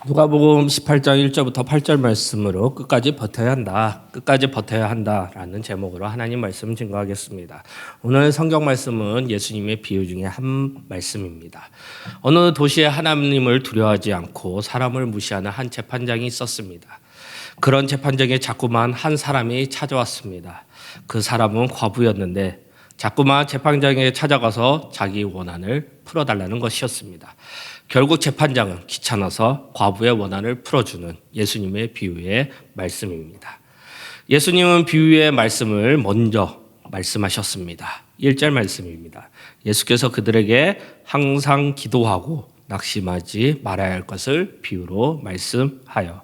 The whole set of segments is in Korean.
누가복음 18장 1절부터 8절 말씀으로 끝까지 버텨야 한다. 끝까지 버텨야 한다라는 제목으로 하나님 말씀 증거하겠습니다. 오늘 성경 말씀은 예수님의 비유 중에 한 말씀입니다. 어느 도시에 하나님을 두려워하지 않고 사람을 무시하는 한 재판장이 있었습니다. 그런 재판장에 자꾸만 한 사람이 찾아왔습니다. 그 사람은 과부였는데 자꾸만 재판장에 찾아가서 자기 원한을 풀어달라는 것이었습니다. 결국 재판장은 귀찮아서 과부의 원한을 풀어주는 예수님의 비유의 말씀입니다. 예수님은 비유의 말씀을 먼저 말씀하셨습니다. 1절 말씀입니다. 예수께서 그들에게 항상 기도하고 낙심하지 말아야 할 것을 비유로 말씀하여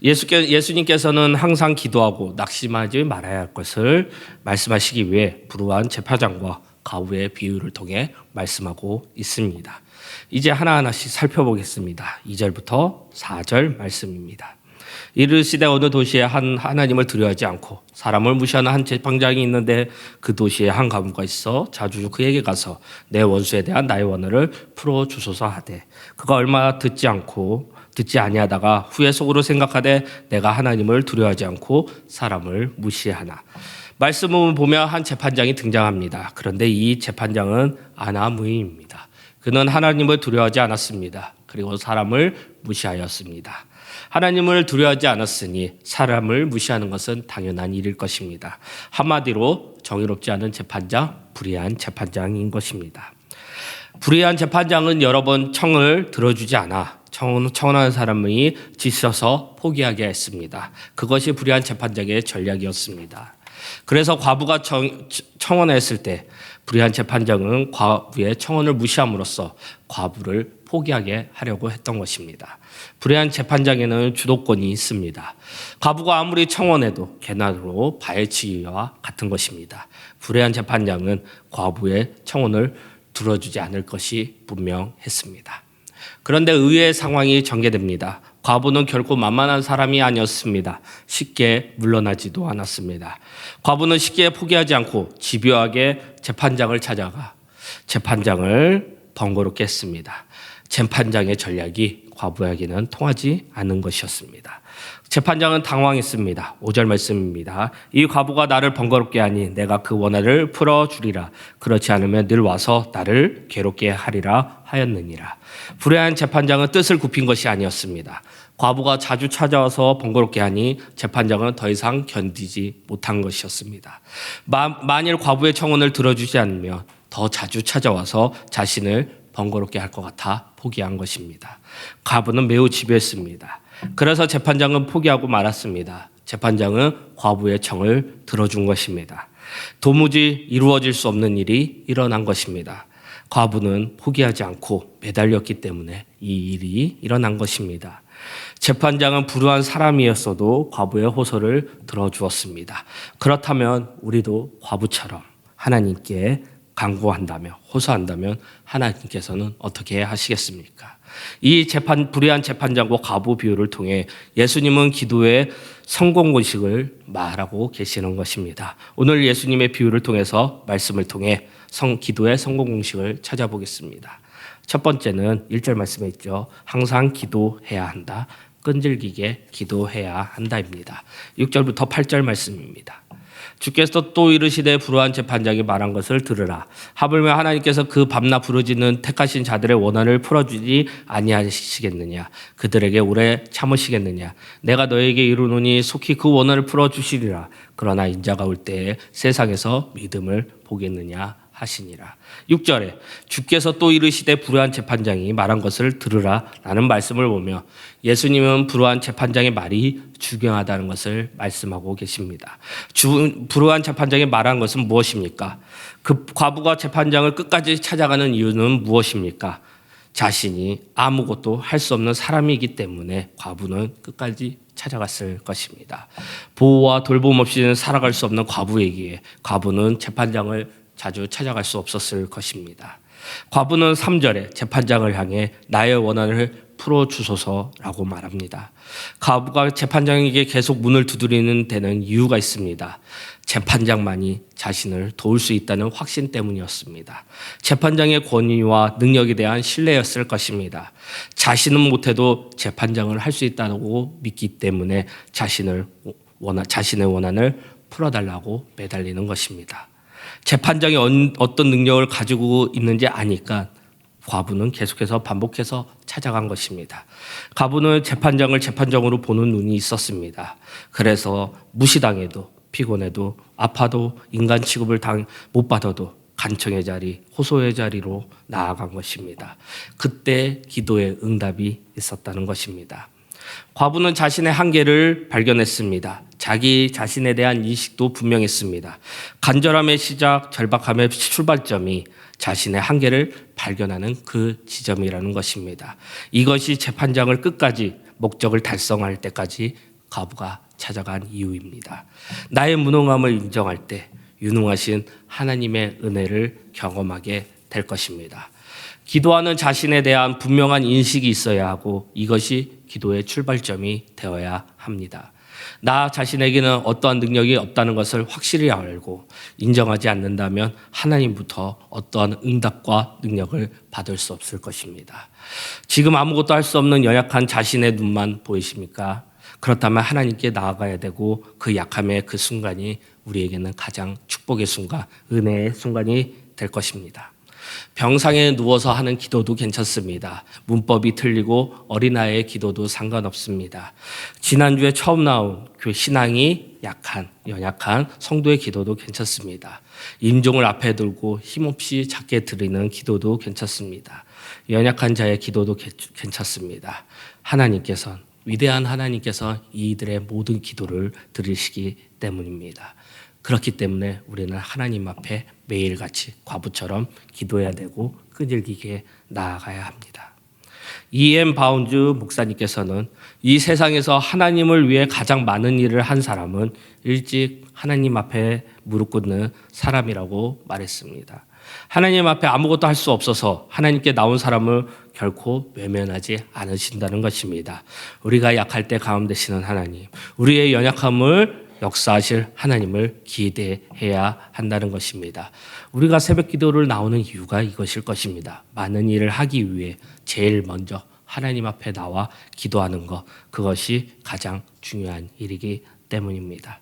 예수님께서는 항상 기도하고 낙심하지 말아야 할 것을 말씀하시기 위해 불우한 재판장과 과부의 비유를 통해 말씀하고 있습니다. 이제 하나하나씩 살펴보겠습니다. 2절부터 4절 말씀입니다. 이르시되 어느 도시에 하나님을 두려워하지 않고 사람을 무시하는 한 재판장이 있는데 그 도시에 한 가문가 있어 자주 그에게 가서 내 원수에 대한 나의 원한을 풀어주소서 하되 그가 얼마 듣지 아니하다가 후에 속으로 생각하되 내가 하나님을 두려워하지 않고 사람을 무시하나. 말씀을 보면 한 재판장이 등장합니다. 그런데 이 재판장은 아나무인입니다. 그는 하나님을 두려워하지 않았습니다. 그리고 사람을 무시하였습니다. 하나님을 두려워하지 않았으니 사람을 무시하는 것은 당연한 일일 것입니다. 한마디로 정의롭지 않은 재판장, 불의한 재판장인 것입니다. 불의한 재판장은 여러 번 청을 들어주지 않아 청원하는 사람이 지쳐서 포기하게 했습니다. 그것이 불의한 재판장의 전략이었습니다. 그래서 과부가 청원했을 때 불의한 재판장은 과부의 청원을 무시함으로써 과부를 포기하게 하려고 했던 것입니다. 불의한 재판장에는 주도권이 있습니다. 과부가 아무리 청원해도 개나로 발치기와 같은 것입니다. 불의한 재판장은 과부의 청원을 들어주지 않을 것이 분명했습니다. 그런데 의외의 상황이 전개됩니다. 과부는 결코 만만한 사람이 아니었습니다. 쉽게 물러나지도 않았습니다. 과부는 쉽게 포기하지 않고 집요하게 재판장을 찾아가 재판장을 번거롭게 했습니다. 재판장의 전략이 과부에게는 통하지 않은 것이었습니다. 재판장은 당황했습니다. 5절 말씀입니다. 이 과부가 나를 번거롭게 하니 내가 그 원한을 풀어주리라. 그렇지 않으면 늘 와서 나를 괴롭게 하리라 하였느니라. 불의한 재판장은 뜻을 굽힌 것이 아니었습니다. 과부가 자주 찾아와서 번거롭게 하니 재판장은 더 이상 견디지 못한 것이었습니다. 만일 과부의 청원을 들어주지 않으면 더 자주 찾아와서 자신을 번거롭게 할 것 같아 포기한 것입니다. 과부는 매우 집요했습니다. 그래서 재판장은 포기하고 말았습니다. 재판장은 과부의 청을 들어준 것입니다. 도무지 이루어질 수 없는 일이 일어난 것입니다. 과부는 포기하지 않고 매달렸기 때문에 이 일이 일어난 것입니다. 재판장은 불우한 사람이었어도 과부의 호소를 들어주었습니다. 그렇다면 우리도 과부처럼 하나님께 간구한다면, 호소한다면 하나님께서는 어떻게 하시겠습니까? 이 불의한 재판장과 과부 비유를 통해 예수님은 기도의 성공 공식을 말하고 계시는 것입니다. 오늘 예수님의 비유를 통해서 말씀을 통해 기도의 성공 공식을 찾아보겠습니다. 첫 번째는 1절 말씀에 있죠. 항상 기도해야 한다. 끈질기게 기도해야 한다입니다. 6절부터 8절 말씀입니다. 주께서 또 이르시되 불우한 재판장이 말한 것을 들으라. 하물며 하나님께서 그 밤낮 부르짖는 택하신 자들의 원한을 풀어주지 아니하시겠느냐. 그들에게 오래 참으시겠느냐. 내가 너에게 이르노니 속히 그 원한을 풀어주시리라. 그러나 인자가 올 때에 세상에서 믿음을 보겠느냐 하시니라. 6절에 주께서 또 이르시되 불우한 재판장이 말한 것을 들으라 라는 말씀을 보며 예수님은 불우한 재판장의 말이 중요하다는 것을 말씀하고 계십니다. 불우한 재판장이 말한 것은 무엇입니까? 그 과부가 재판장을 끝까지 찾아가는 이유는 무엇입니까? 자신이 아무것도 할 수 없는 사람이기 때문에 과부는 끝까지 찾아갔을 것입니다. 보호와 돌봄 없이는 살아갈 수 없는 과부에게 과부는 재판장을 자주 찾아갈 수 없었을 것입니다. 과부는 3절에 재판장을 향해 나의 원한을 풀어주소서라고 말합니다. 과부가 재판장에게 계속 문을 두드리는 데는 이유가 있습니다. 재판장만이 자신을 도울 수 있다는 확신 때문이었습니다. 재판장의 권위와 능력에 대한 신뢰였을 것입니다. 자신은 못해도 재판장을 할 수 있다고 믿기 때문에 자신의 원한을 풀어달라고 매달리는 것입니다. 재판장이 어떤 능력을 가지고 있는지 아니까 과부는 계속해서 반복해서 찾아간 것입니다. 과부는 재판장을 재판장으로 보는 눈이 있었습니다. 그래서 무시당해도 피곤해도 아파도 인간 취급을 못 받아도 간청의 자리, 호소의 자리로 나아간 것입니다. 그때 기도의 응답이 있었다는 것입니다. 과부는 자신의 한계를 발견했습니다. 자기 자신에 대한 인식도 분명했습니다. 간절함의 시작, 절박함의 출발점이 자신의 한계를 발견하는 그 지점이라는 것입니다. 이것이 재판장을 끝까지 목적을 달성할 때까지 과부가 찾아간 이유입니다. 나의 무능함을 인정할 때 유능하신 하나님의 은혜를 경험하게 될 것입니다. 기도하는 자신에 대한 분명한 인식이 있어야 하고 이것이 기도의 출발점이 되어야 합니다. 나 자신에게는 어떠한 능력이 없다는 것을 확실히 알고 인정하지 않는다면 하나님부터 어떠한 응답과 능력을 받을 수 없을 것입니다. 지금 아무것도 할 수 없는 연약한 자신의 눈만 보이십니까? 그렇다면 하나님께 나아가야 되고 그 약함의 그 순간이 우리에게는 가장 축복의 순간, 은혜의 순간이 될 것입니다. 병상에 누워서 하는 기도도 괜찮습니다. 문법이 틀리고 어린아이의 기도도 상관없습니다. 지난주에 처음 나온 신앙이 연약한 성도의 기도도 괜찮습니다. 임종을 앞에 두고 힘없이 작게 드리는 기도도 괜찮습니다. 연약한 자의 기도도 괜찮습니다. 위대한 하나님께서 이들의 모든 기도를 들으시기 때문입니다. 그렇기 때문에 우리는 하나님 앞에 매일같이 과부처럼 기도해야 되고 끈질기게 나아가야 합니다. E.M. 바운즈 목사님께서는 이 세상에서 하나님을 위해 가장 많은 일을 한 사람은 일찍 하나님 앞에 무릎 꿇는 사람이라고 말했습니다. 하나님 앞에 아무것도 할 수 없어서 하나님께 나온 사람을 결코 외면하지 않으신다는 것입니다. 우리가 약할 때 가운데시는 하나님, 우리의 연약함을 역사하실 하나님을 기대해야 한다는 것입니다. 우리가 새벽 기도를 나오는 이유가 이것일 것입니다. 많은 일을 하기 위해 제일 먼저 하나님 앞에 나와 기도하는 것, 그것이 가장 중요한 일이기 때문입니다.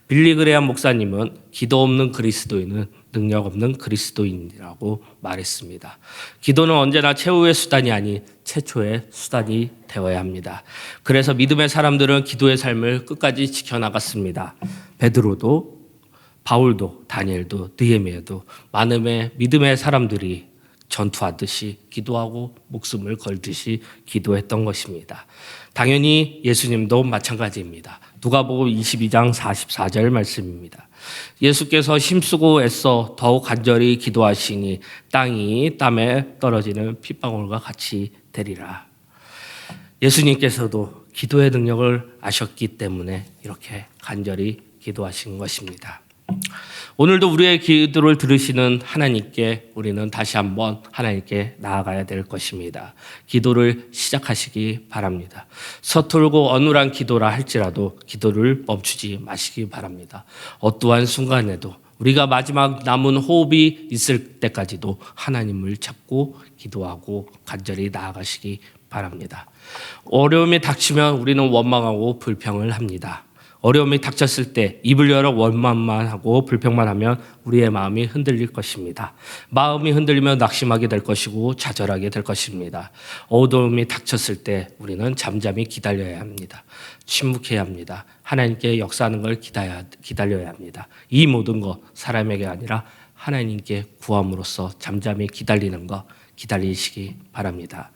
빌리 그레함 목사님은 기도 없는 그리스도인은 능력 없는 그리스도인이라고 말했습니다. 기도는 언제나 최후의 수단이 아닌 최초의 수단이 되어야 합니다. 그래서 믿음의 사람들은 기도의 삶을 끝까지 지켜나갔습니다. 베드로도, 바울도, 다니엘도, 느헤미야도 많은 믿음의 사람들이 전투하듯이 기도하고 목숨을 걸듯이 기도했던 것입니다. 당연히 예수님도 마찬가지입니다. 누가복음 22장 44절 말씀입니다. 예수께서 힘쓰고 애써 더욱 간절히 기도하시니 땅이 땀에 떨어지는 핏방울과 같이 되리라. 예수님께서도 기도의 능력을 아셨기 때문에 이렇게 간절히 기도하신 것입니다. 오늘도 우리의 기도를 들으시는 하나님께 우리는 다시 한번 하나님께 나아가야 될 것입니다. 기도를 시작하시기 바랍니다. 서툴고 어눌한 기도라 할지라도 기도를 멈추지 마시기 바랍니다. 어떠한 순간에도 우리가 마지막 남은 호흡이 있을 때까지도 하나님을 찾고 기도하고 간절히 나아가시기 바랍니다. 어려움이 닥치면 우리는 원망하고 불평을 합니다. 어려움이 닥쳤을 때 입을 열어 원망만 하고 불평만 하면 우리의 마음이 흔들릴 것입니다. 마음이 흔들리면 낙심하게 될 것이고 좌절하게 될 것입니다. 어려움이 닥쳤을 때 우리는 잠잠히 기다려야 합니다. 침묵해야 합니다. 하나님께 역사하는 걸 기다려야 합니다. 이 모든 것 사람에게 아니라 하나님께 구함으로써 잠잠히 기다리는 것 기다리시기 바랍니다.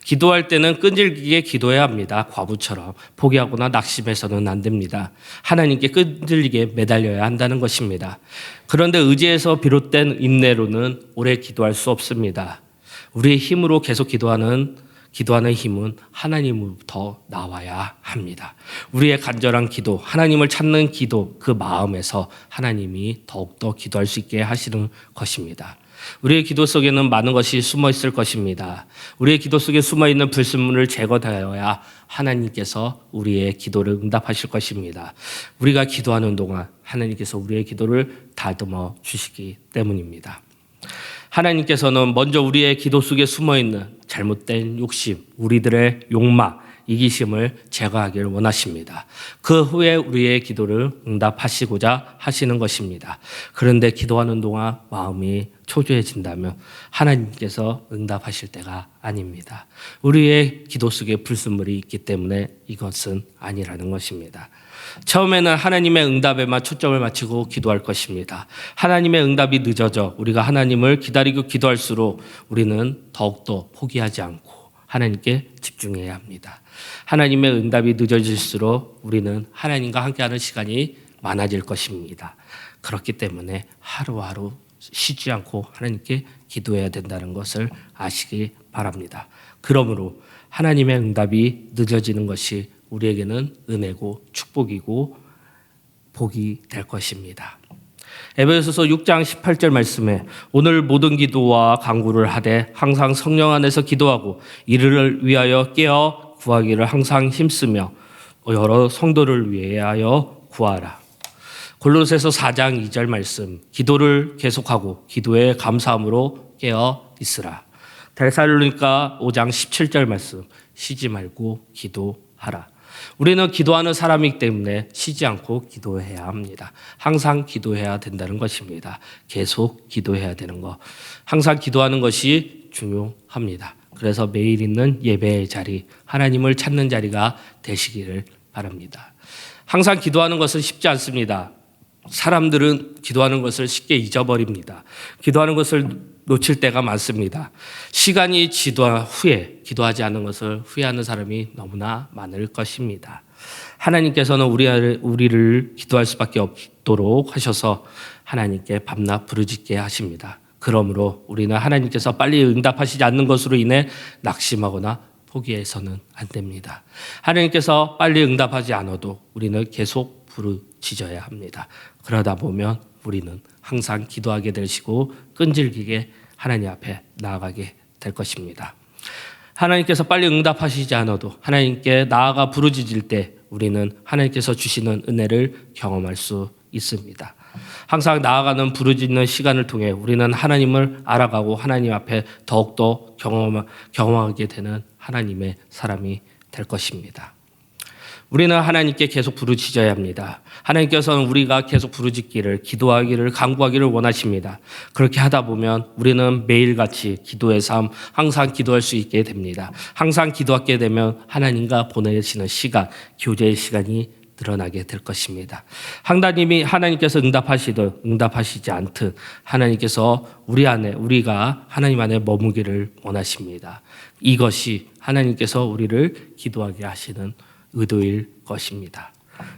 기도할 때는 끈질기게 기도해야 합니다. 과부처럼 포기하거나 낙심해서는 안 됩니다. 하나님께 끈질기게 매달려야 한다는 것입니다. 그런데 의지에서 비롯된 인내로는 오래 기도할 수 없습니다. 우리의 힘으로 계속 기도하는 힘은 하나님으로부터 나와야 합니다. 우리의 간절한 기도, 하나님을 찾는 기도, 그 마음에서 하나님이 더욱더 기도할 수 있게 하시는 것입니다. 우리의 기도 속에는 많은 것이 숨어 있을 것입니다. 우리의 기도 속에 숨어 있는 불순물을 제거되어야 하나님께서 우리의 기도를 응답하실 것입니다. 우리가 기도하는 동안 하나님께서 우리의 기도를 다듬어 주시기 때문입니다. 하나님께서는 먼저 우리의 기도 속에 숨어 있는 잘못된 욕심, 우리들의 욕망, 이기심을 제거하기를 원하십니다. 그 후에 우리의 기도를 응답하시고자 하시는 것입니다. 그런데 기도하는 동안 마음이 초조해진다면 하나님께서 응답하실 때가 아닙니다. 우리의 기도 속에 불순물이 있기 때문에 이것은 아니라는 것입니다. 처음에는 하나님의 응답에만 초점을 맞추고 기도할 것입니다. 하나님의 응답이 늦어져 우리가 하나님을 기다리고 기도할수록 우리는 더욱더 포기하지 않고 하나님께 집중해야 합니다. 하나님의 응답이 늦어질수록 우리는 하나님과 함께하는 시간이 많아질 것입니다. 그렇기 때문에 하루하루 쉬지 않고 하나님께 기도해야 된다는 것을 아시기 바랍니다. 그러므로 하나님의 응답이 늦어지는 것이 우리에게는 은혜고 축복이고 복이 될 것입니다. 에베소서 6장 18절 말씀에 오늘 모든 기도와 간구를 하되 항상 성령 안에서 기도하고 이를 위하여 깨어 구하기를 항상 힘쓰며 여러 성도를 위하여 구하라. 골로새서 4장 2절 말씀 기도를 계속하고 기도에 감사함으로 깨어 있으라. 데살로니가 5장 17절 말씀 쉬지 말고 기도하라. 우리는 기도하는 사람이기 때문에 쉬지 않고 기도해야 합니다. 항상 기도해야 된다는 것입니다. 계속 기도해야 되는 것. 항상 기도하는 것이 중요합니다. 그래서 매일 있는 예배의 자리, 하나님을 찾는 자리가 되시기를 바랍니다. 항상 기도하는 것은 쉽지 않습니다. 사람들은 기도하는 것을 쉽게 잊어버립니다. 기도하는 것을 놓칠 때가 많습니다. 시간이 지난 후에 기도하지 않는 것을 후회하는 사람이 너무나 많을 것입니다. 하나님께서는 우리를 기도할 수밖에 없도록 하셔서 하나님께 밤낮 부르짖게 하십니다. 그러므로 우리는 하나님께서 빨리 응답하시지 않는 것으로 인해 낙심하거나 포기해서는 안 됩니다. 하나님께서 빨리 응답하지 않아도 우리는 계속 부르짖어야 합니다. 그러다 보면 우리는 항상 기도하게 되시고 끈질기게 하나님 앞에 나아가게 될 것입니다. 하나님께서 빨리 응답하시지 않아도 하나님께 나아가 부르짖을 때 우리는 하나님께서 주시는 은혜를 경험할 수 있습니다. 항상 나아가는 부르짖는 시간을 통해 우리는 하나님을 알아가고 하나님 앞에 더욱더 경험하게 되는 하나님의 사람이 될 것입니다. 우리는 하나님께 계속 부르짖어야 합니다. 하나님께서는 우리가 계속 부르짖기를, 기도하기를, 간구하기를 원하십니다. 그렇게 하다 보면 우리는 매일같이 기도의 삶, 항상 기도할 수 있게 됩니다. 항상 기도하게 되면 하나님과 보내시는 시간, 교제의 시간이 늘어나게 될 것입니다. 하나님께서 응답하시든 응답하시지 않든 하나님께서 우리가 하나님 안에 머무기를 원하십니다. 이것이 하나님께서 우리를 기도하게 하시는 의도일 것입니다.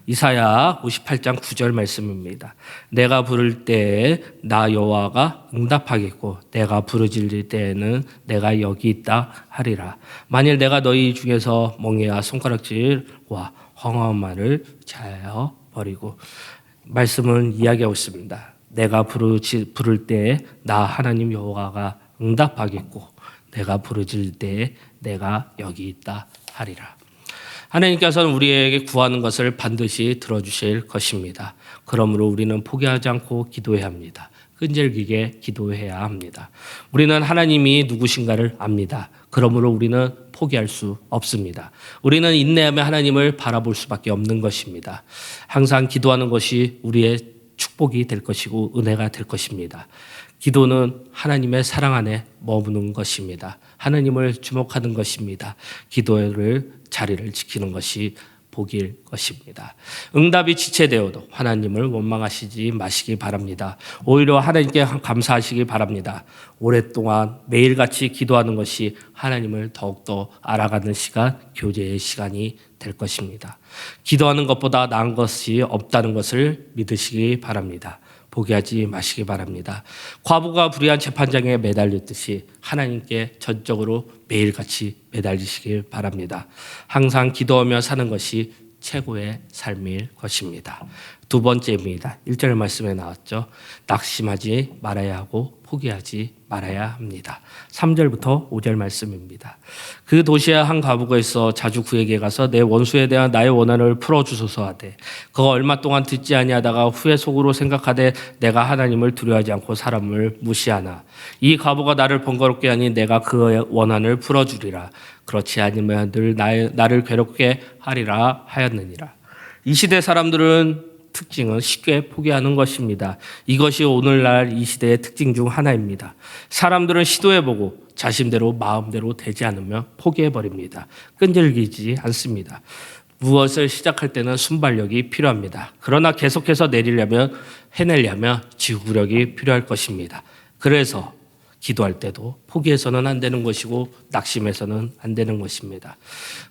이사야 58장 9절 말씀입니다. 내가 부를 때에 나 여호와가 응답하겠고 내가 부르짖을 때에는 내가 여기 있다 하리라. 만일 내가 너희 중에서 멍에와 손가락질과 헝어한 말을 자하여 버리고 말씀을 이야기하고 있습니다. 내가 부를 때에 나 하나님 여호와가 응답하겠고 내가 부르짖을 때에 내가 여기 있다 하리라. 하나님께서는 우리에게 구하는 것을 반드시 들어주실 것입니다. 그러므로 우리는 포기하지 않고 기도해야 합니다. 끈질기게 기도해야 합니다. 우리는 하나님이 누구신가를 압니다. 그러므로 우리는 포기할 수 없습니다. 우리는 인내하며 하나님을 바라볼 수밖에 없는 것입니다. 항상 기도하는 것이 우리의 축복이 될 것이고 은혜가 될 것입니다. 기도는 하나님의 사랑 안에 머무는 것입니다. 하나님을 주목하는 것입니다. 기도를 자리를 지키는 것이 복일 것입니다. 응답이 지체되어도 하나님을 원망하시지 마시기 바랍니다. 오히려 하나님께 감사하시기 바랍니다. 오랫동안 매일같이 기도하는 것이 하나님을 더욱더 알아가는 시간, 교제의 시간이 될 것입니다. 기도하는 것보다 나은 것이 없다는 것을 믿으시기 바랍니다. 포기하지 마시기 바랍니다. 과부가 불의한 재판장에 매달렸듯이 하나님께 전적으로 매일같이 매달리시길 바랍니다. 항상 기도하며 사는 것이 최고의 삶일 것입니다. 두 번째입니다. 1절 말씀에 나왔죠. 낙심하지 말아야 하고 포기하지 말아야 합니다. 3절부터 5절 말씀입니다. 그 도시에 한 과부가 있어 자주 그에게 가서 내 원수에 대한 나의 원한을 풀어주소서 하되 그가 얼마 동안 듣지 아니하다가 후에 속으로 생각하되 내가 하나님을 두려워하지 않고 사람을 무시하나 이 과부가 나를 번거롭게 하니 내가 그의 원한을 풀어주리라. 그렇지 않으면 늘 나를 괴롭게 하리라 하였느니라. 이 시대 사람들은 특징은 쉽게 포기하는 것입니다. 이것이 오늘날 이 시대의 특징 중 하나입니다. 사람들은 시도해보고 자신대로 마음대로 되지 않으면 포기해버립니다. 끈질기지 않습니다. 무엇을 시작할 때는 순발력이 필요합니다. 그러나 계속해서 해내려면 지구력이 필요할 것입니다. 그래서 기도할 때도 포기해서는 안 되는 것이고 낙심해서는 안 되는 것입니다.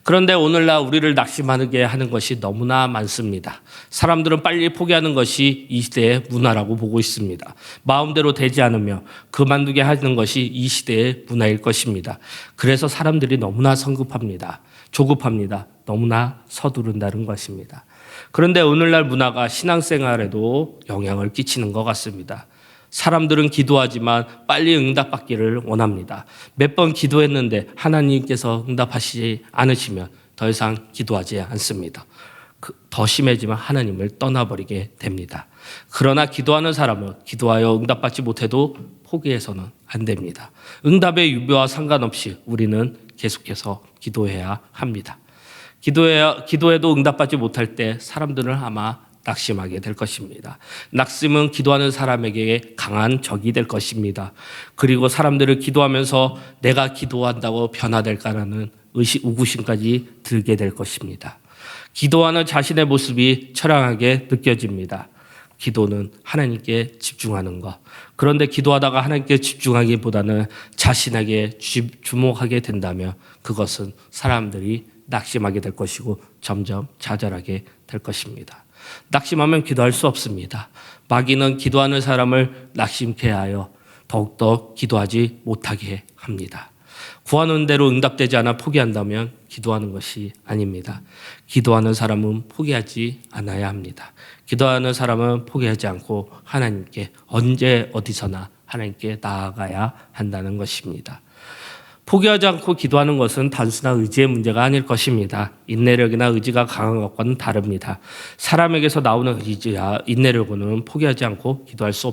그런데 오늘날 우리를 낙심하게 하는 것이 너무나 많습니다. 사람들은 빨리 포기하는 것이 이 시대의 문화라고 보고 있습니다. 마음대로 되지 않으며 그만두게 하는 것이 이 시대의 문화일 것입니다. 그래서 사람들이 너무나 성급합니다. 조급합니다. 너무나 서두른다는 것입니다. 그런데 오늘날 문화가 신앙생활에도 영향을 끼치는 것 같습니다. 사람들은 기도하지만 빨리 응답받기를 원합니다. 몇 번 기도했는데 하나님께서 응답하시지 않으시면 더 이상 기도하지 않습니다. 더 심해지면 하나님을 떠나버리게 됩니다. 그러나 기도하는 사람은 기도하여 응답받지 못해도 포기해서는 안 됩니다. 응답의 유배와 상관없이 우리는 계속해서 기도해야 합니다. 기도해도 응답받지 못할 때 사람들은 아마 낙심하게 될 것입니다. 낙심은 기도하는 사람에게 강한 적이 될 것입니다. 그리고 사람들을 기도하면서 내가 기도한다고 변화될까라는 의구심까지 들게 될 것입니다. 기도하는 자신의 모습이 처량하게 느껴집니다. 기도는 하나님께 집중하는 것. 그런데 기도하다가 하나님께 집중하기보다는 자신에게 주목하게 된다면 그것은 사람들이 낙심하게 될 것이고 점점 좌절하게 될 것입니다. 낙심하면 기도할 수 없습니다. 마귀는 기도하는 사람을 낙심케 하여 더욱더 기도하지 못하게 합니다. 구하는 대로 응답되지 않아 포기한다면 기도하는 것이 아닙니다. 기도하는 사람은 포기하지 않아야 합니다. 기도하는 사람은 포기하지 않고 하나님께 언제 어디서나 하나님께 나아가야 한다는 것입니다. 포기하지 않고 기도하는 것은 단순한 의지의 문제가 아닐 것입니다. 인내력이나 의지가 강한 것과는 다릅니다. 사람에게서 나오는 의지야 인내력으로는 포기하지 않고 기도할 수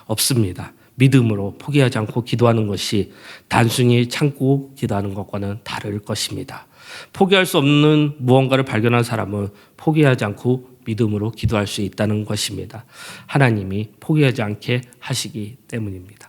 없습니다. 믿음으로 포기하지 않고 기도하는 것이 단순히 참고 기도하는 것과는 다를 것입니다. 포기할 수 없는 무언가를 발견한 사람은 포기하지 않고 믿음으로 기도할 수 있다는 것입니다. 하나님이 포기하지 않게 하시기 때문입니다.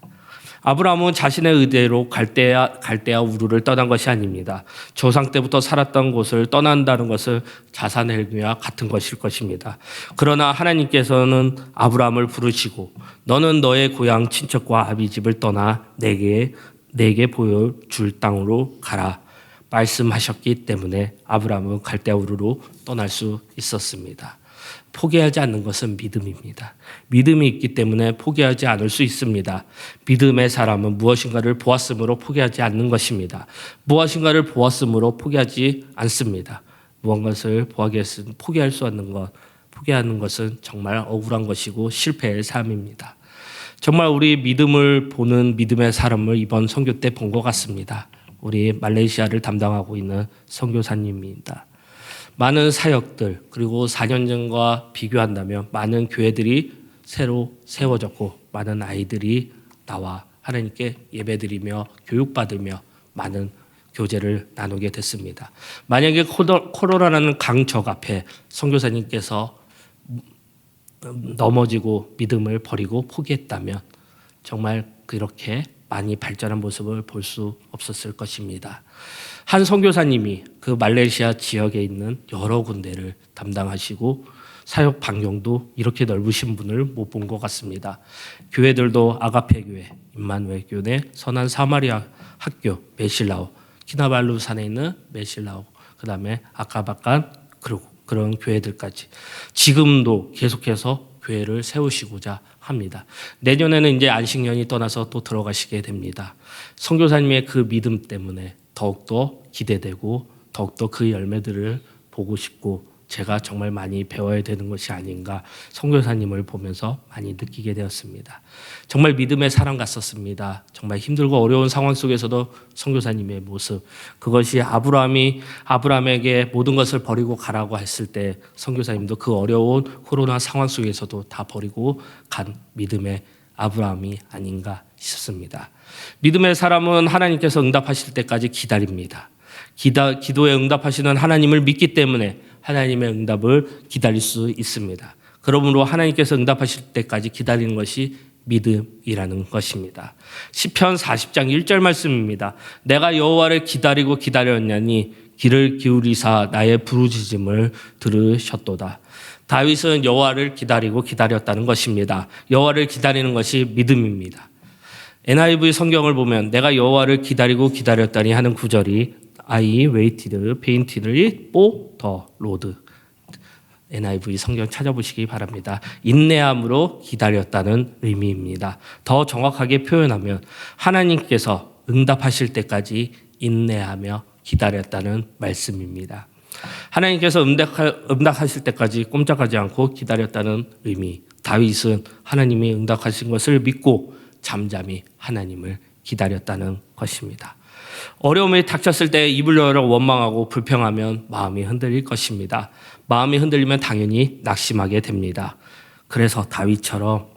아브라함은 자신의 의대로 갈대아 우르를 떠난 것이 아닙니다. 조상 때부터 살았던 곳을 떠난다는 것은 자산의 행위와 같은 것일 것입니다. 그러나 하나님께서는 아브라함을 부르시고 너는 너의 고향 친척과 아비 집을 떠나 내게 보여줄 땅으로 가라 말씀하셨기 때문에 아브라함은 갈대아 우르로 떠날 수 있었습니다. 포기하지 않는 것은 믿음입니다. 믿음이 있기 때문에 포기하지 않을 수 있습니다. 믿음의 사람은 무엇인가를 보았으므로 포기하지 않는 것입니다. 무엇인가를 보았으므로 포기하지 않습니다. 무언가를 포기할 수 없는 것, 포기하는 것은 정말 억울한 것이고 실패의 삶입니다. 정말 우리 믿음을 보는 믿음의 사람을 이번 선교 때 본 것 같습니다. 우리 말레이시아를 담당하고 있는 선교사님입니다. 많은 사역들 그리고 4년 전과 비교한다면 많은 교회들이 새로 세워졌고 많은 아이들이 나와 하나님께 예배드리며 교육받으며 많은 교제를 나누게 됐습니다. 만약에 코로나라는 강적 앞에 선교사님께서 넘어지고 믿음을 버리고 포기했다면 정말 그렇게 많이 발전한 모습을 볼 수 없었을 것입니다. 한 선교사님이 그 말레이시아 지역에 있는 여러 군데를 담당하시고 사역 반경도 이렇게 넓으신 분을 못 본 것 같습니다. 교회들도 아가페 교회, 임마누엘 교회, 선한 사마리아 학교, 메실라오, 키나발루 산에 있는 메실라오, 그 다음에 아카바칸 그리고 그런 교회들까지 지금도 계속해서 교회를 세우시고자 합니다. 내년에는 이제 안식년이 떠나서 또 들어가시게 됩니다. 선교사님의 그 믿음 때문에 더욱더 기대되고 더욱더 그 열매들을 보고 싶고 제가 정말 많이 배워야 되는 것이 아닌가 선교사님을 보면서 많이 느끼게 되었습니다. 정말 믿음의 사람 같았습니다. 정말 힘들고 어려운 상황 속에서도 선교사님의 모습, 그것이 아브라함에게 모든 것을 버리고 가라고 했을 때 선교사님도 그 어려운 코로나 상황 속에서도 다 버리고 간 믿음의 아브라함이 아닌가 싶습니다. 믿음의 사람은 하나님께서 응답하실 때까지 기다립니다. 기도에 응답하시는 하나님을 믿기 때문에 하나님의 응답을 기다릴 수 있습니다. 그러므로 하나님께서 응답하실 때까지 기다리는 것이 믿음이라는 것입니다. 시편 40장 1절 말씀입니다. 내가 여호와를 기다리고 기다렸냐니 귀를 기울이사 나의 부르짖음을 들으셨도다. 다윗은 여호와를 기다리고 기다렸다는 것입니다. 여호와를 기다리는 것이 믿음입니다. NIV 성경을 보면 내가 여호와를 기다리고 기다렸다니 하는 구절이 I waited, painted for the Lord. NIV 성경 찾아보시기 바랍니다. 인내함으로 기다렸다는 의미입니다. 더 정확하게 표현하면 하나님께서 응답하실 때까지 인내하며 기다렸다는 말씀입니다. 하나님께서 응답하실 때까지 꼼짝하지 않고 기다렸다는 의미. 다윗은 하나님이 응답하신 것을 믿고 잠잠히 하나님을 기다렸다는 것입니다. 어려움이 닥쳤을 때 입을 열어 원망하고 불평하면 마음이 흔들릴 것입니다. 마음이 흔들리면 당연히 낙심하게 됩니다. 그래서 다윗처럼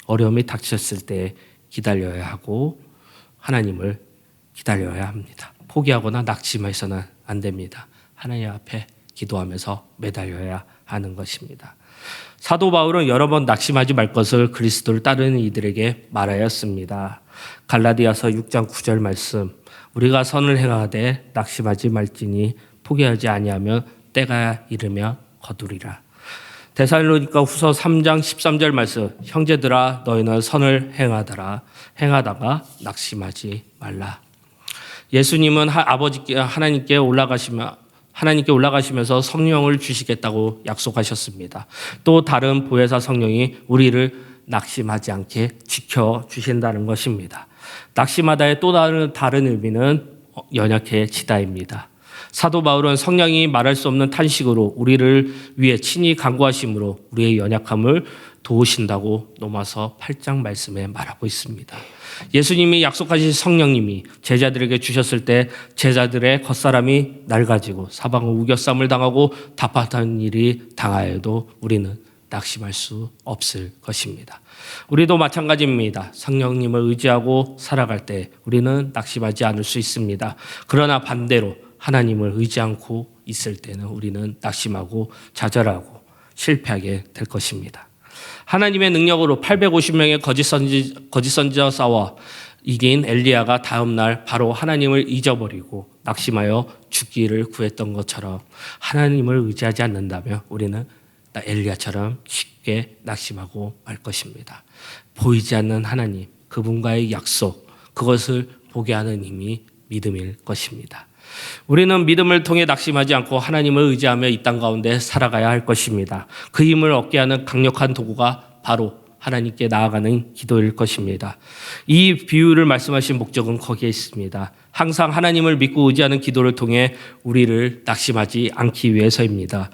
어려움이 닥쳤을 때 기다려야 하고 하나님을 기다려야 합니다. 포기하거나 낙심해서는 안 됩니다. 하나님 앞에 기도하면서 매달려야 하는 것입니다. 사도 바울은 여러 번 낙심하지 말 것을 그리스도를 따르는 이들에게 말하였습니다. 갈라디아서 6장 9절 말씀, 우리가 선을 행하되 낙심하지 말지니 포기하지 아니하면 때가 이르면 거두리라. 데살로니가 후서 3장 13절 말씀, 형제들아 너희는 선을 행하다가 낙심하지 말라. 예수님은 하나님께 올라가시면서 성령을 주시겠다고 약속하셨습니다. 또 다른 보혜사 성령이 우리를 낙심하지 않게 지켜주신다는 것입니다. 낙심하다의 또 다른 의미는 연약해지다입니다. 사도 바울은 성령이 말할 수 없는 탄식으로 우리를 위해 친히 간구하심으로 우리의 연약함을 도우신다고 로마서 8장 말씀에 말하고 있습니다. 예수님이 약속하신 성령님이 제자들에게 주셨을 때 제자들의 겉사람이 낡아지고 사방을 우겨쌈을 당하고 답답한 일이 당하여도 우리는 낙심할 수 없을 것입니다. 우리도 마찬가지입니다. 성령님을 의지하고 살아갈 때 우리는 낙심하지 않을 수 있습니다. 그러나 반대로 하나님을 의지 않고 있을 때는 우리는 낙심하고 좌절하고 실패하게 될 것입니다. 하나님의 능력으로 850명의 거짓 선지자 싸워 이긴 엘리야가 다음 날 바로 하나님을 잊어버리고 낙심하여 죽기를 구했던 것처럼 하나님을 의지하지 않는다면 우리는 엘리야처럼 쉽게 낙심하고 말 것입니다. 보이지 않는 하나님, 그분과의 약속, 그것을 보게 하는 힘이 믿음일 것입니다. 우리는 믿음을 통해 낙심하지 않고 하나님을 의지하며 이 땅 가운데 살아가야 할 것입니다. 그 힘을 얻게 하는 강력한 도구가 바로 하나님께 나아가는 기도일 것입니다. 이 비유를 말씀하신 목적은 거기에 있습니다. 항상 하나님을 믿고 의지하는 기도를 통해 우리를 낙심하지 않기 위해서입니다.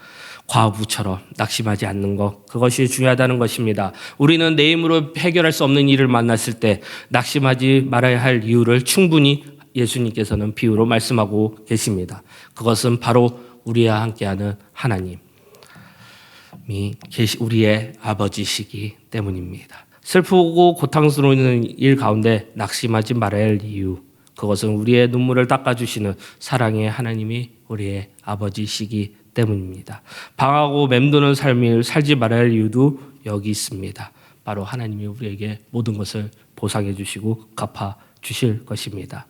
과부처럼 낙심하지 않는 것, 그것이 중요하다는 것입니다. 우리는 내 힘으로 해결할 수 없는 일을 만났을 때 낙심하지 말아야 할 이유를 충분히 예수님께서는 비유로 말씀하고 계십니다. 그것은 바로 우리와 함께하는 하나님이 우리의 아버지시기 때문입니다. 슬프고 고통스러운 일 가운데 낙심하지 말아야 할 이유, 그것은 우리의 눈물을 닦아주시는 사랑의 하나님이 우리의 아버지시기 때문입니다. 방하고 맴도는 삶을 살지 말아야 할 이유도 여기 있습니다. 바로 하나님이 우리에게 모든 것을 보상해 주시고 갚아 주실 것입니다.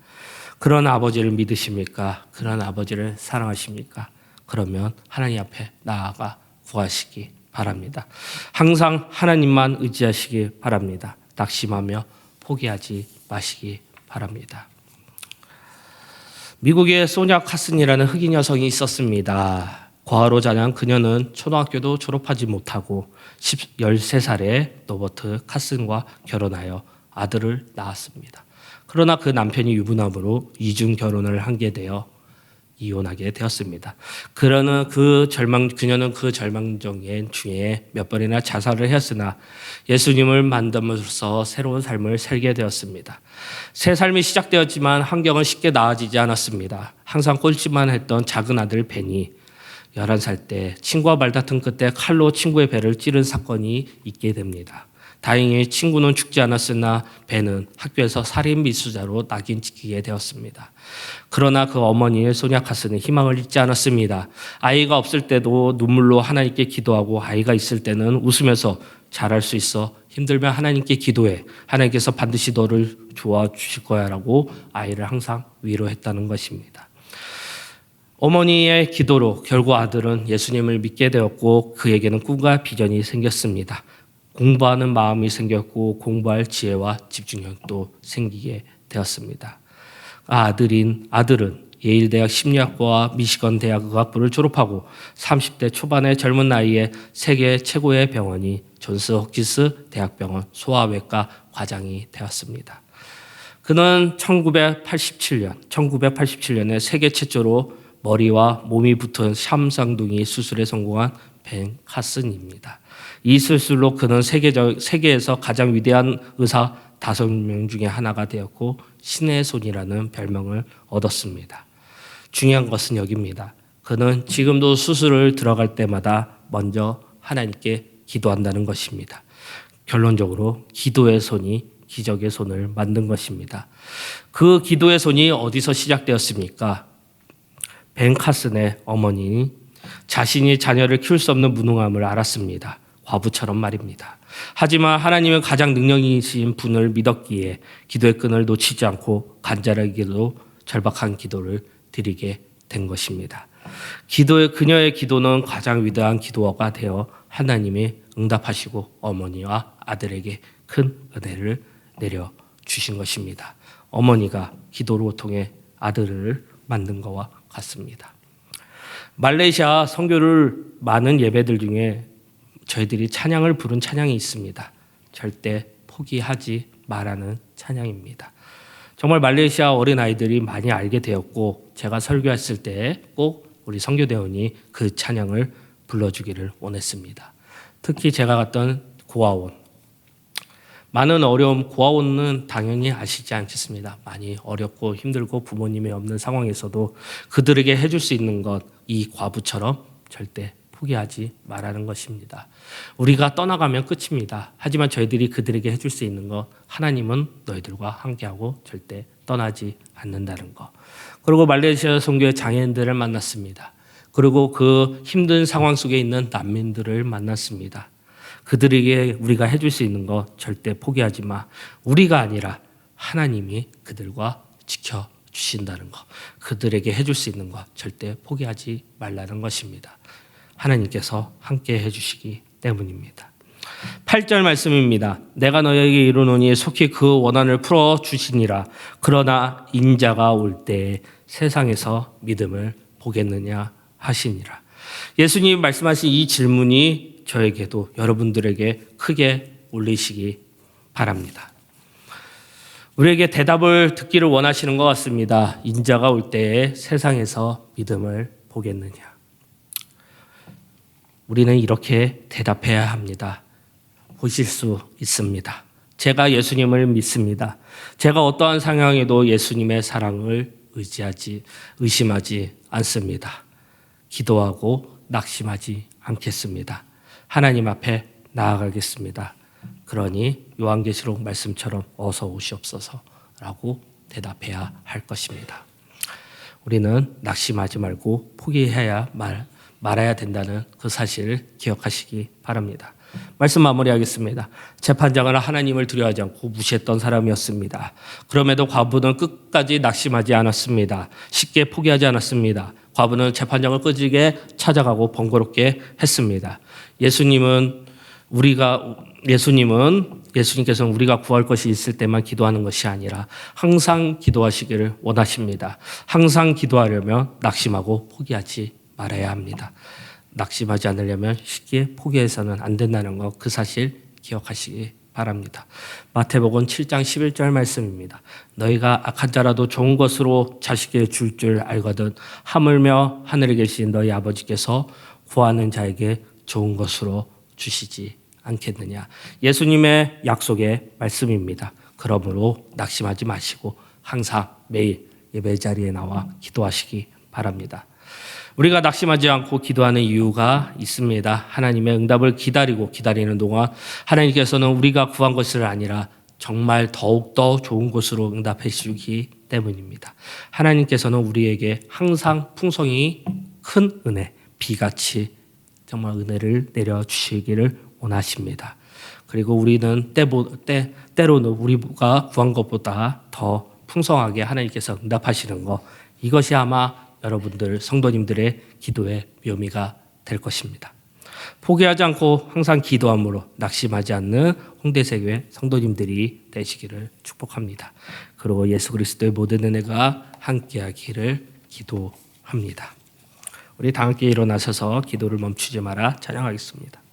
그런 아버지를 믿으십니까? 그런 아버지를 사랑하십니까? 그러면 하나님 앞에 나아가 구하시기 바랍니다. 항상 하나님만 의지하시기 바랍니다. 낙심하며 포기하지 마시기 바랍니다. 미국에 소냐 카슨이라는 흑인 여성이 있었습니다. 과로 자란 그녀는 초등학교도 졸업하지 못하고 13살에 로버트 카슨과 결혼하여 아들을 낳았습니다. 그러나 그 남편이 유부남으로 이중 결혼을 하게 되어 이혼하게 되었습니다. 그녀는 그 절망적인 중에 몇 번이나 자살을 했으나 예수님을 만남으로써 새로운 삶을 살게 되었습니다. 새 삶이 시작되었지만 환경은 쉽게 나아지지 않았습니다. 항상 꼴찌만 했던 작은 아들 벤이 11살 때 친구와 말다툰 끝에 칼로 친구의 배를 찌른 사건이 있게 됩니다. 다행히 친구는 죽지 않았으나 벤은 학교에서 살인 미수자로 낙인 찍히게 되었습니다. 그러나 그 어머니의 소냐 카스는 희망을 잃지 않았습니다. 아이가 없을 때도 눈물로 하나님께 기도하고 아이가 있을 때는 웃으면서 잘할 수 있어 힘들면 하나님께 기도해. 하나님께서 반드시 너를 도와주실 거야 라고 아이를 항상 위로했다는 것입니다. 어머니의 기도로 결국 아들은 예수님을 믿게 되었고 그에게는 꿈과 비전이 생겼습니다. 공부하는 마음이 생겼고 공부할 지혜와 집중력도 생기게 되었습니다. 아들은 예일대학 심리학과와 미시건 대학 의학부를 졸업하고 30대 초반의 젊은 나이에 세계 최고의 병원이 존스 홉킨스 대학병원 소아외과 과장이 되었습니다. 그는 1987년에 세계 최초로 머리와 몸이 붙은 샴쌍둥이 수술에 성공한 벤 카슨입니다. 이 수술로 그는 세계에서 가장 위대한 의사 5명 중에 하나가 되었고 신의 손이라는 별명을 얻었습니다. 중요한 것은 여기입니다. 그는 지금도 수술을 들어갈 때마다 먼저 하나님께 기도한다는 것입니다. 결론적으로 기도의 손이 기적의 손을 만든 것입니다. 그 기도의 손이 어디서 시작되었습니까? 벤 카슨의 어머니 자신이 자녀를 키울 수 없는 무능함을 알았습니다. 과부처럼 말입니다. 하지만 하나님은 가장 능력이신 분을 믿었기에 기도의 끈을 놓치지 않고 간절하게도 절박한 기도를 드리게 된 것입니다. 그녀의 기도는 가장 위대한 기도가 되어 하나님이 응답하시고 어머니와 아들에게 큰 은혜를 내려주신 것입니다. 어머니가 기도로 통해 아들을 만든 것과 같습니다. 말레이시아 선교를 많은 예배들 중에 저희들이 찬양을 부른 찬양이 있습니다. 절대 포기하지 말라는 찬양입니다. 정말 말레이시아 어린아이들이 많이 알게 되었고 제가 설교했을 때 꼭 우리 선교대원이 그 찬양을 불러주기를 원했습니다. 특히 제가 갔던 고아원, 많은 어려움, 고아원은 당연히 아시지 않겠습니다. 많이 어렵고 힘들고 부모님이 없는 상황에서도 그들에게 해줄 수 있는 것, 이 과부처럼 절대 포기하지 말라는 것입니다. 우리가 떠나가면 끝입니다. 하지만 저희들이 그들에게 해줄 수 있는 것, 하나님은 너희들과 함께하고 절대 떠나지 않는다는 것. 그리고 말레이시아 선교의 장애인들을 만났습니다. 그리고 그 힘든 상황 속에 있는 난민들을 만났습니다. 그들에게 우리가 해줄 수 있는 것 절대 포기하지 마. 우리가 아니라 하나님이 그들과 지켜주신다는 것. 그들에게 해줄 수 있는 것 절대 포기하지 말라는 것입니다. 하나님께서 함께 해주시기 때문입니다. 8절 말씀입니다. 내가 너에게 이르노니 속히 그 원한을 풀어주시니라. 그러나 인자가 올 때에 세상에서 믿음을 보겠느냐 하시니라. 예수님 말씀하신 이 질문이 저에게도 여러분들에게 크게 울리시기 바랍니다. 우리에게 대답을 듣기를 원하시는 것 같습니다. 인자가 올 때에 세상에서 믿음을 보겠느냐. 우리는 이렇게 대답해야 합니다. 보실 수 있습니다. 제가 예수님을 믿습니다. 제가 어떠한 상황에도 예수님의 사랑을 의심하지 않습니다. 기도하고 낙심하지 않겠습니다. 하나님 앞에 나아가겠습니다. 그러니 요한계시록 말씀처럼 어서 오시옵소서라고 대답해야 할 것입니다. 우리는 낙심하지 말고 포기해야 말아야 된다는 그 사실을 기억하시기 바랍니다. 말씀 마무리하겠습니다. 재판장은 하나님을 두려워하지 않고 무시했던 사람이었습니다. 그럼에도 과부는 끝까지 낙심하지 않았습니다. 쉽게 포기하지 않았습니다. 과부는 재판장을 끄지게 찾아가고 번거롭게 했습니다. 예수님께서는 우리가 구할 것이 있을 때만 기도하는 것이 아니라 항상 기도하시기를 원하십니다. 항상 기도하려면 낙심하고 포기하지 말아야 합니다. 낙심하지 않으려면 쉽게 포기해서는 안 된다는 것, 그 사실 기억하시기 바랍니다. 마태복음 7장 11절 말씀입니다. 너희가 악한 자라도 좋은 것으로 자식에게 줄 줄 알거든 하물며 하늘에 계신 너희 아버지께서 구하는 자에게 좋은 것으로 주시지 않겠느냐. 예수님의 약속의 말씀입니다. 그러므로 낙심하지 마시고 항상 매일 예배 자리에 나와 기도하시기 바랍니다. 우리가 낙심하지 않고 기도하는 이유가 있습니다. 하나님의 응답을 기다리는 동안 하나님께서는 우리가 구한 것을 아니라 정말 더욱더 좋은 것으로 응답해 주기 때문입니다. 하나님께서는 우리에게 항상 풍성히 큰 은혜, 비같이 정말 은혜를 내려주시기를 원하십니다. 그리고 우리는 때로는 우리가 구한 것보다 더 풍성하게 하나님께서 응답하시는 것, 이것이 아마 여러분들 성도님들의 기도의 묘미가 될 것입니다. 포기하지 않고 항상 기도함으로 낙심하지 않는 홍대세교회 성도님들이 되시기를 축복합니다. 그리고 예수 그리스도의 모든 은혜가 함께하기를 기도합니다. 우리 다 함께 일어나셔서 기도를 멈추지 마라 찬양하겠습니다.